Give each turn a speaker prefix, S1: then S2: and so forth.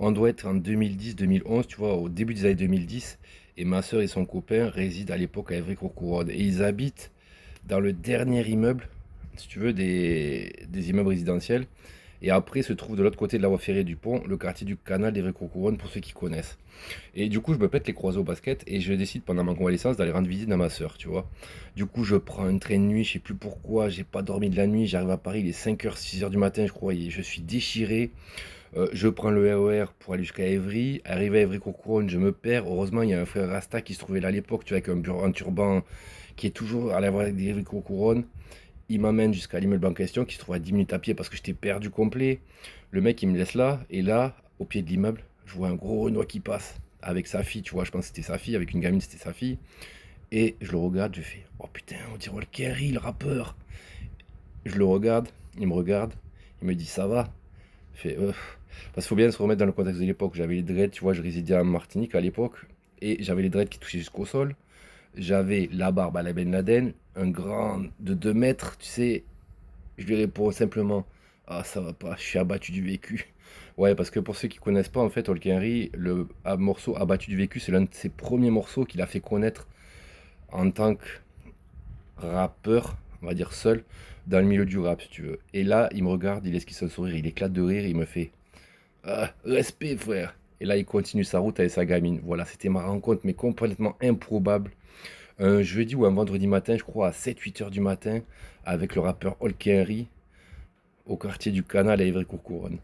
S1: On doit être en 2010-2011, tu vois, au début des années 2010. Et ma sœur et son copain résident à l'époque à Évry-Courcouronnes. Et ils habitent dans le dernier immeuble, si tu veux, des immeubles résidentiels. Et après se trouve de l'autre côté de la voie ferrée du pont, le quartier du Canal d'Évry-Courcouronnes, pour ceux qui connaissent. Et du coup, je me pète les croisés au basket et je décide pendant ma convalescence d'aller rendre visite à ma sœur, tu vois. Du coup, je prends un train de nuit, je sais plus pourquoi, j'ai pas dormi de la nuit, j'arrive à Paris, il est 5h, 6h du matin, je crois, et je suis déchiré. Je prends le RER pour aller jusqu'à Évry. Arrivé à Évry-Courcouronnes, je me perds. Heureusement, il y a un frère Rasta qui se trouvait là à l'époque, tu vois, avec un turban qui est toujours à la voie d'Évry-Courcouronnes. Il m'amène jusqu'à l'immeuble en question qui se trouve à 10 minutes à pied parce que j'étais perdu complet. Le mec, il me laisse là. Et là, au pied de l'immeuble, je vois un gros Renoir qui passe avec sa fille, tu vois. Je pense que c'était sa fille, avec une gamine, c'était sa fille. Et je le regarde, je fais oh putain, on dirait Kerry, le rappeur. Je le regarde, il me regarde, il me dit ça va. Je fais parce qu'il faut bien se remettre dans le contexte de l'époque. J'avais les dreads, tu vois, je résidais en Martinique à l'époque. Et j'avais les dreads qui touchaient jusqu'au sol. J'avais la barbe à la Ben Laden, un grand de 2 mètres, tu sais. Je lui réponds simplement ah, ça va pas, je suis abattu du vécu. Ouais, parce que pour ceux qui connaissent pas, en fait, Hulk Henry, le morceau Abattu du vécu, c'est l'un de ses premiers morceaux qu'il a fait connaître en tant que rappeur, on va dire seul, dans le milieu du rap, si tu veux. Et là, il me regarde, il esquisse un sourire, il éclate de rire, il me fait ah, respect, frère. Et là, il continue sa route avec sa gamine. Voilà, c'était ma rencontre, mais complètement improbable. Un jeudi ou un vendredi matin, je crois, à 7-8 heures du matin, avec le rappeur Hulk Henry, au quartier du Canal à Évry-Courcouronnes.